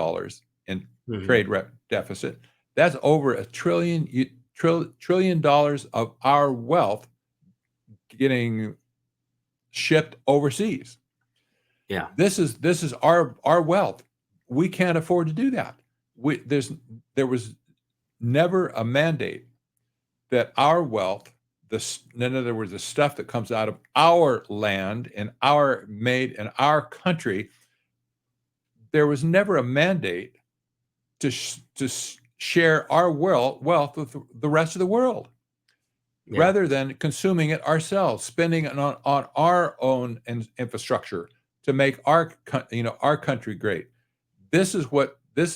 Speaker 3: in trade deficit. That's over $1 trillion of our wealth getting shipped overseas.
Speaker 2: Yeah,
Speaker 3: this is our wealth. We can't afford to do that. There was never a mandate that our wealth, in other words, the stuff that comes out of our land and made in our country, there was never a mandate to share our wealth with the rest of the world.
Speaker 2: Yeah.
Speaker 3: rather than consuming it ourselves, spending it on our own infrastructure to make our country great. This has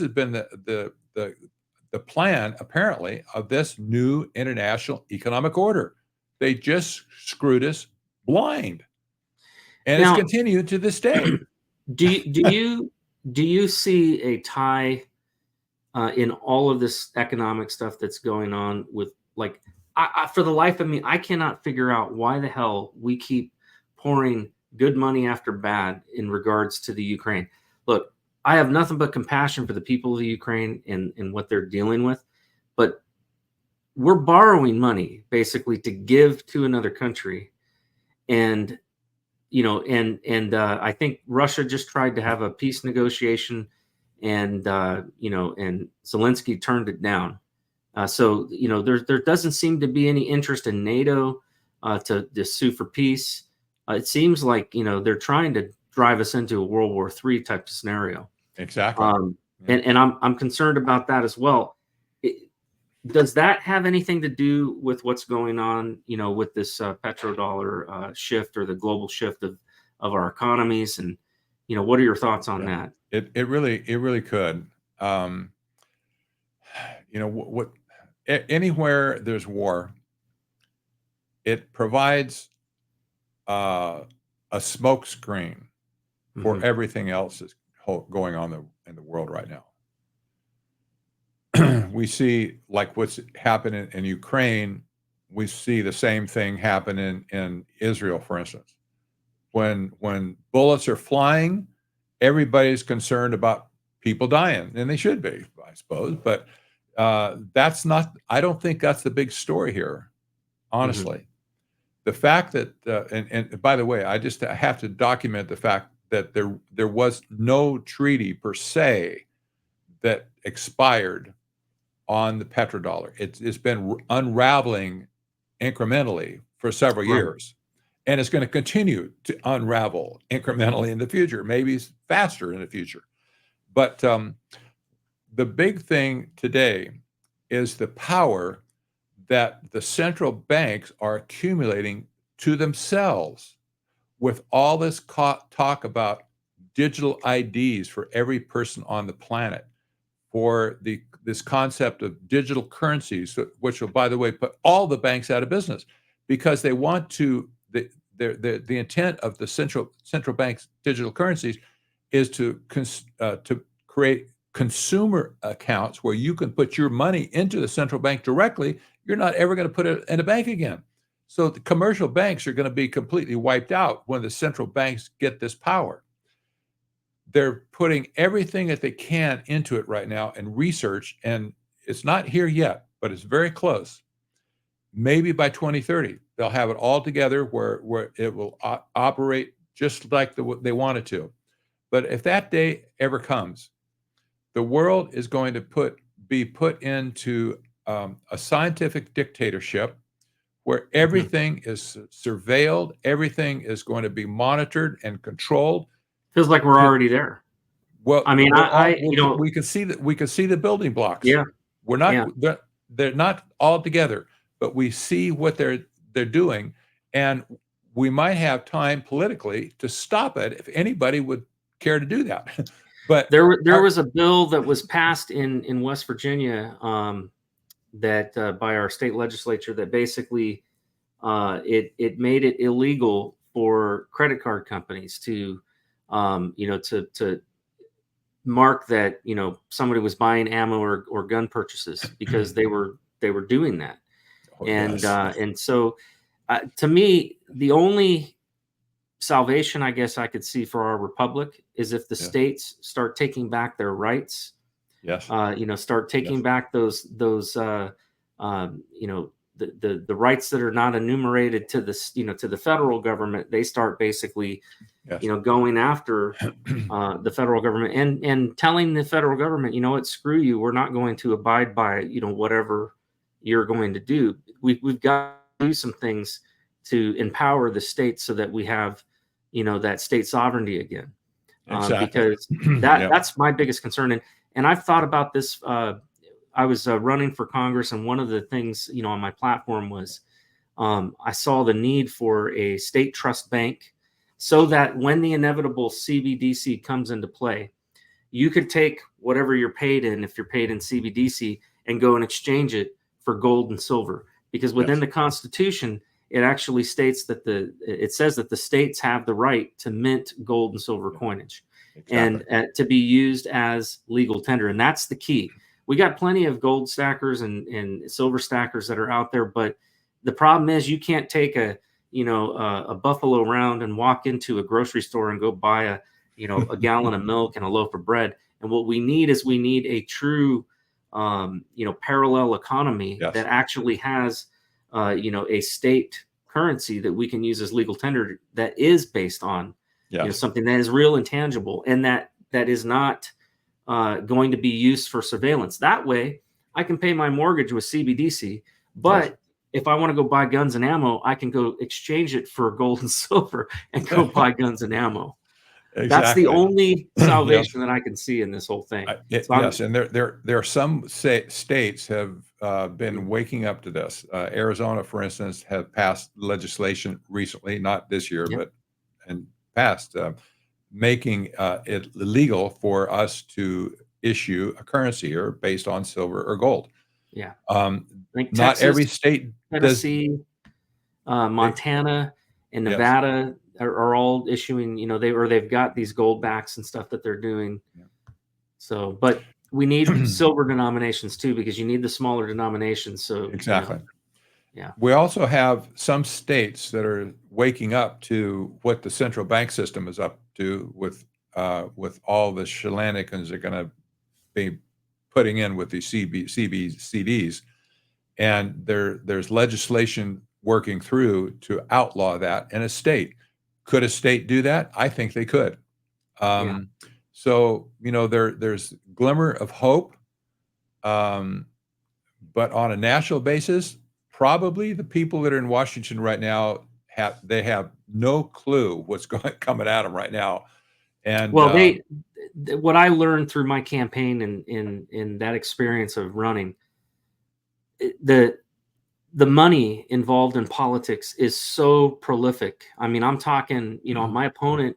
Speaker 3: been the plan, apparently, of this new international economic order. They just screwed us blind, and
Speaker 2: Now,
Speaker 3: it's continued to this day.
Speaker 2: do you see a tie in all of this economic stuff that's going on with, like, for the life of me, I cannot figure out why the hell we keep pouring good money after bad in regards to the Ukraine. Look, I have nothing but compassion for the people of the Ukraine and what they're dealing with, but we're borrowing money basically to give to another country. And, I think Russia just tried to have a peace negotiation, and, and Zelensky turned it down. So there doesn't seem to be any interest in NATO to sue for peace. It seems like, they're trying to drive us into a World War III type of scenario.
Speaker 3: Exactly.
Speaker 2: And I'm concerned about that as well. Does that have anything to do with what's going on, with this petrodollar shift, or the global shift of our economies? And, what are your thoughts on that?
Speaker 3: It really could. Anywhere there's war, it provides a smokescreen for everything else that's going on in the world right now. We see, like, what's happening in Ukraine. We see the same thing happen in Israel, for instance. When bullets are flying, everybody's concerned about people dying, and they should be, I suppose. But that's not. I don't think that's the big story here, honestly. The fact that, and by the way, I have to document the fact that there was no treaty per se that expired on the petrodollar. It's been unraveling incrementally for several years, and it's going to continue to unravel incrementally in the future, maybe faster in the future. But the big thing today is the power that the central banks are accumulating to themselves, with all this talk about digital IDs for every person on the planet, for this concept of digital currencies, which will, by the way, put all the banks out of business, because they want to. The intent of the central bank's digital currencies is to create consumer accounts where you can put your money into the central bank directly. You're not ever going to put it in a bank again. So the commercial banks are going to be completely wiped out when the central banks get this power. They're putting everything that they can into it right now in research, and it's not here yet, but it's very close. Maybe by 2030, they'll have it all together where it will operate just like they want it to. But if that day ever comes, the world is going to be put into a scientific dictatorship where everything is surveilled, everything is going to be monitored and controlled.
Speaker 2: Feels like we're already there.
Speaker 3: Well,
Speaker 2: I mean,
Speaker 3: we can see that. We can see the building blocks.
Speaker 2: Yeah,
Speaker 3: we're not. Yeah. They're not all together, but we see what they're doing, and we might have time politically to stop it if anybody would care to do that. But
Speaker 2: there was a bill that was passed in West Virginia that by our state legislature that basically it made it illegal for credit card companies to to mark that somebody was buying ammo or gun purchases, because they were doing that. And so to me, the only salvation I guess I could see for our republic is if the states start taking back their rights.
Speaker 3: Yes.
Speaker 2: Start taking back those the rights that are not enumerated to the federal government. They start basically going after the federal government and telling the federal government, what, screw you, we're not going to abide by whatever you're going to do. We've got to do some things to empower the states so that we have that state sovereignty again.
Speaker 3: Exactly.
Speaker 2: Because that's my biggest concern. And I've thought about this. I was running for Congress, and one of the things on my platform was I saw the need for a state trust bank so that when the inevitable CBDC comes into play, you could take whatever you're paid in, if you're paid in CBDC, and go and exchange it for gold and silver. Because within the Constitution, it actually states that it says that the states have the right to mint gold and silver coinage, and to be used as legal tender. And that's the key. We got plenty of gold stackers and silver stackers that are out there, but the problem is you can't take a buffalo round and walk into a grocery store and go buy a gallon of milk and a loaf of bread. And what we need is a true parallel economy that actually has a state currency that we can use as legal tender that is based on something that is real and tangible, and that is not going to be used for surveillance. That way I can pay my mortgage with CBDC, but if I want to go buy guns and ammo, I can go exchange it for gold and silver and go buy guns and ammo. That's the only salvation that I can see in this whole thing.
Speaker 3: And there are some states have been waking up to this. Arizona, for instance, have passed legislation recently, not this year, but in past, making it illegal for us to issue a currency here based on silver or gold.
Speaker 2: Yeah.
Speaker 3: Not Texas, every state,
Speaker 2: Tennessee, Montana, and Nevada are all issuing, they've got these gold backs and stuff that they're doing. So, but we need silver denominations too, because you need the smaller denominations. So we also have some states that are waking up to what the central bank system is up to with all the shenanigans they're going to be putting in with these CBCDs. And there's legislation working through to outlaw that in a state. Could a state do that? I think they could. So, there's glimmer of hope. But on a national basis, probably the people that are in Washington right now have no clue what's coming at them right now. And what I learned through my campaign and in that experience of running, the money involved in politics is so prolific. I mean, I'm talking, my opponent,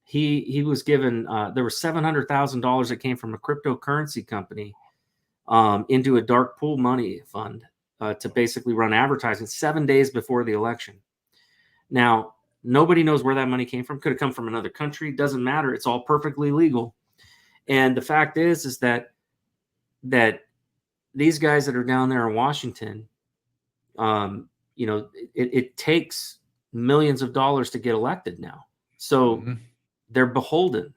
Speaker 2: he was given, there was $700,000 that came from a cryptocurrency company into a dark pool money fund to basically run advertising 7 days before the election. Now, nobody knows where that money came from. Could have come from another country. Doesn't matter. It's all perfectly legal. And the fact is that these guys that are down there in Washington, it takes millions of dollars to get elected now. So they're beholden.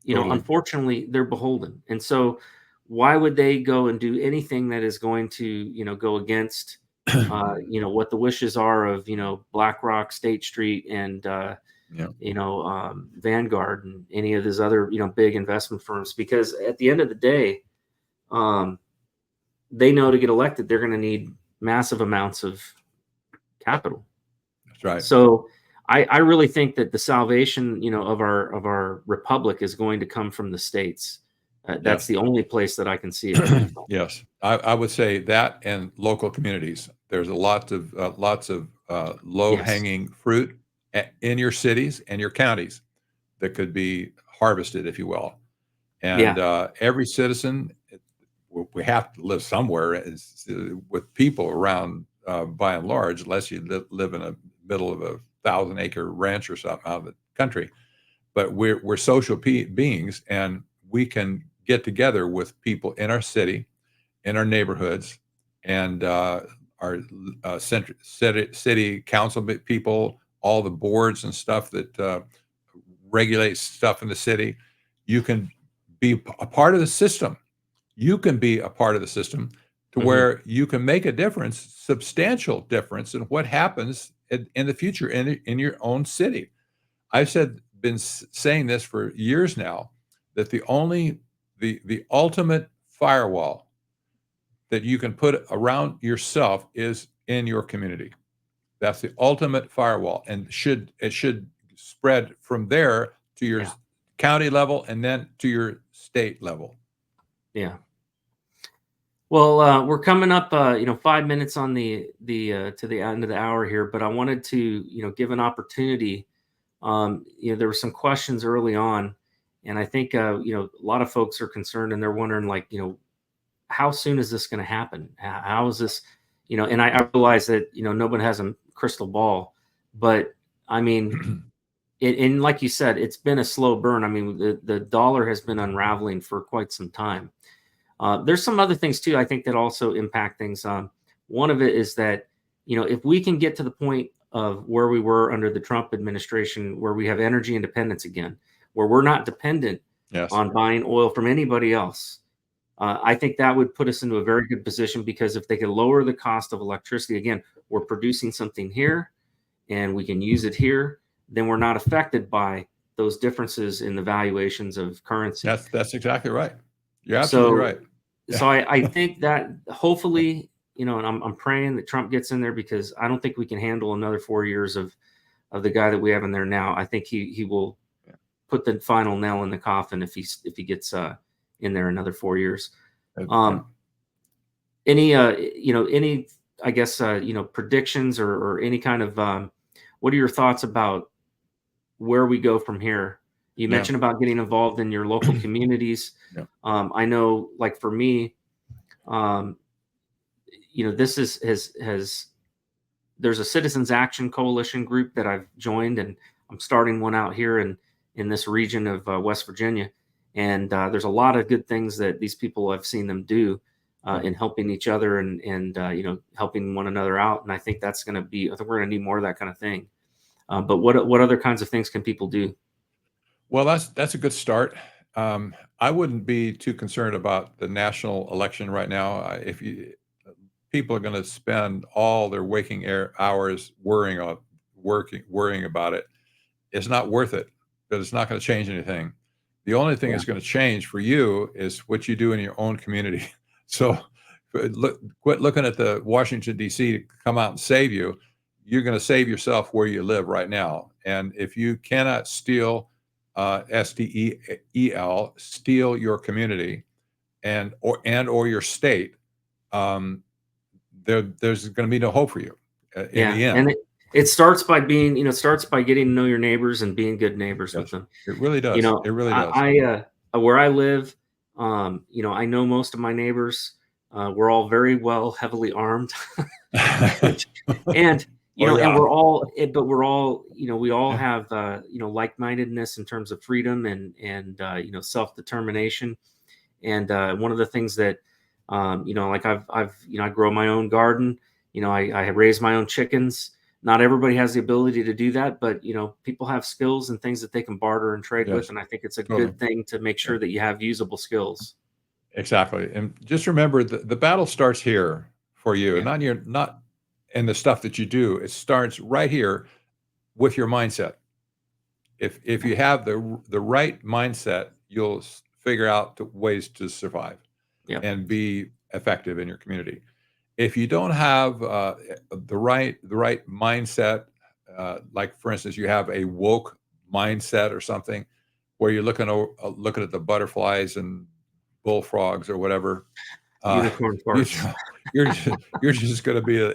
Speaker 2: Unfortunately, they're beholden. And so why would they go and do anything that is going to, go against, what the wishes are of, BlackRock, State Street, and, Vanguard, and any of these other, big investment firms? Because at the end of the day, they know to get elected, they're going to need massive amounts of capital.
Speaker 3: That's right.
Speaker 2: So I really think that the salvation, of our republic is going to come from the states. That's the only place that I can see it.
Speaker 3: Yes, I would say that, and local communities. There's lots of low-hanging fruit in your cities and your counties that could be harvested, if you will. And every citizen, we have to live somewhere with people around, by and large, unless you live in the middle of a 1,000-acre ranch or something out of the country. But we're social beings, and we can get together with people in our city, in our neighborhoods, and our city council people, all the boards and stuff that regulates stuff in the city. You can be a part of the system. You can be a part of the system to where you can make a difference, substantial difference in what happens in the future in your own city. I've been saying this for years now, that the ultimate firewall that you can put around yourself is in your community. That's the ultimate firewall, and it should spread from there to your county level and then to your state level.
Speaker 2: Yeah. Well, we're coming up, 5 minutes on the to the end of the hour here, but I wanted to, give an opportunity. There were some questions early on, and I think, a lot of folks are concerned and they're wondering, like, how soon is this going to happen? How is this, and I realize that, nobody has a crystal ball, but I mean, and like you said, it's been a slow burn. I mean, the dollar has been unraveling for quite some time. There's some other things too, I think, that also impact things. One of it is that, if we can get to the point of where we were under the Trump administration, where we have energy independence again, where we're not dependent
Speaker 3: Yes.
Speaker 2: on buying oil from anybody else, I think that would put us into a very good position, because if they can lower the cost of electricity, again, we're producing something here and we can use it here, then we're not affected by those differences in the valuations of currency.
Speaker 3: That's exactly right. You're absolutely right.
Speaker 2: So I think that hopefully, and I'm praying that Trump gets in there, because I don't think we can handle another 4 years of the guy that we have in there now. I think he will put the final nail in the coffin if he gets in there another 4 years. Any I guess predictions or any kind of what are your thoughts about where we go from here? You mentioned about getting involved in your local communities.
Speaker 3: Yeah.
Speaker 2: I know, like for me, this has there's a Citizens Action Coalition group that I've joined, and I'm starting one out here in this region of West Virginia. And there's a lot of good things that these people, I've seen them do in helping each other and helping one another out. And I think that's going to be, I think we're going to need more of that kind of thing. But what other kinds of things can people do?
Speaker 3: Well, that's a good start. I wouldn't be too concerned about the national election right now. People are going to spend all their waking hours worrying about it, it's not worth it, because it's not going to change anything. The only thing that's going to change for you is what you do in your own community. So quit looking at the Washington, D.C. to come out and save you. You're going to save yourself where you live right now. And if you cannot steal, STEEL, steal your community or your state, there's going to be no hope for you in the end.
Speaker 2: And it starts by being, starts by getting to know your neighbors and being good neighbors with them.
Speaker 3: It really does. It really does.
Speaker 2: I where I live, I know most of my neighbors. We're all very well, heavily armed, and and we're all, we all have like-mindedness in terms of freedom and self-determination. And one of the things that like I grow my own garden. I have raised my own chickens. Not everybody has the ability to do that, but people have skills and things that they can barter and trade with, and I think it's a good thing to make sure that you have usable skills.
Speaker 3: Exactly. And just remember, the battle starts here for you, and not in the stuff that you do. It starts right here with your mindset. If you have the right mindset, you'll figure out the ways to survive and be effective in your community. If you don't have the right mindset, like for instance, you have a woke mindset or something, where you're looking at the butterflies and bullfrogs or whatever,
Speaker 2: unicorn farts.
Speaker 3: You're just going to be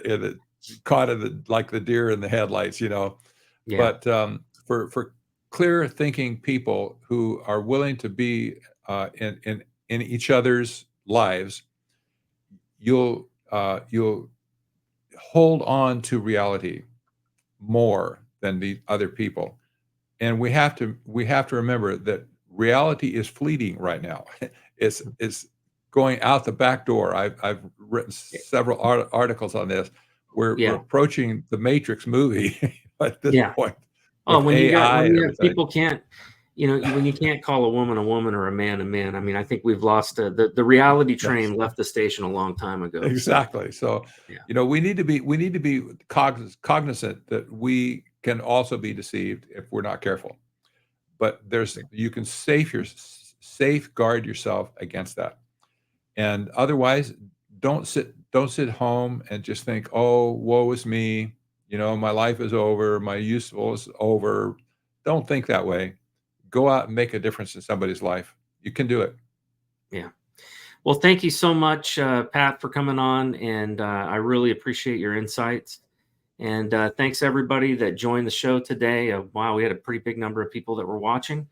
Speaker 3: caught in like the deer in the headlights, But for clear thinking people who are willing to be in each other's lives, you'll hold on to reality more than the other people. And we have to remember that reality is fleeting right now. It's going out the back door. I've written several articles on this. We're approaching the Matrix movie at this point.
Speaker 2: Oh, when people can't, when you can't call a woman or a man a man. I mean, I think we've lost the reality train left the station a long time ago.
Speaker 3: Exactly. So, we need to be cognizant that we can also be deceived if we're not careful. But you can safeguard yourself against that. And otherwise, don't sit home and just think, oh, woe is me. My life is over. My useful is over. Don't think that way. Go out and make a difference in somebody's life. You can do it.
Speaker 2: Yeah. Well, thank you so much, Pat, for coming on, and I really appreciate your insights. And thanks everybody that joined the show today. Wow, we had a pretty big number of people that were watching,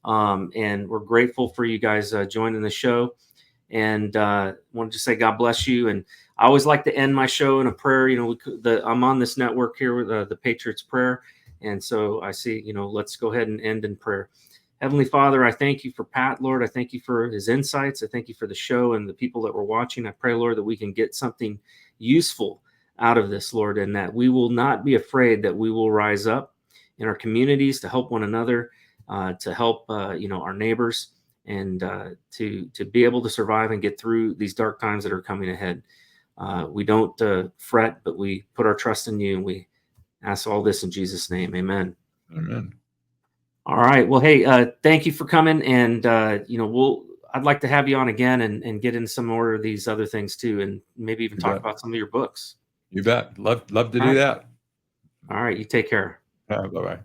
Speaker 2: and we're grateful for you guys joining the show. And wanted to say God bless you. And I always like to end my show in a prayer. You know, I'm on this network here with the Patriots Prayer, and so I see, you know, let's go ahead and end in prayer. Heavenly Father, I thank you for Pat, Lord. I thank you for his insights. I thank you for the show and the people that were watching. I pray, Lord, that we can get something useful out of this, Lord, and that we will not be afraid, that we will rise up in our communities to help one another, to help, you know, our neighbors, and to be able to survive and get through these dark times that are coming ahead. We don't fret, but we put our trust in you, and we ask all this in Jesus' name. Amen.
Speaker 3: Amen.
Speaker 2: All right. Well, hey, thank you for coming. And, you know, I'd like to have you on again and get into some more of these other things too. And maybe even talk about some of your books.
Speaker 3: You bet. Love to do that.
Speaker 2: All right. You take care.
Speaker 3: Bye-bye.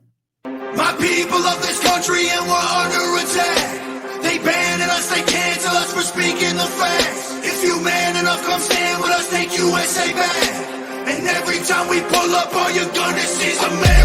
Speaker 1: My people of this country, and we're under attack. They banning us, they cancel us for speaking the facts. If you man enough, come stand with us, take USA back. And every time we pull up, all you're gonna see is a man.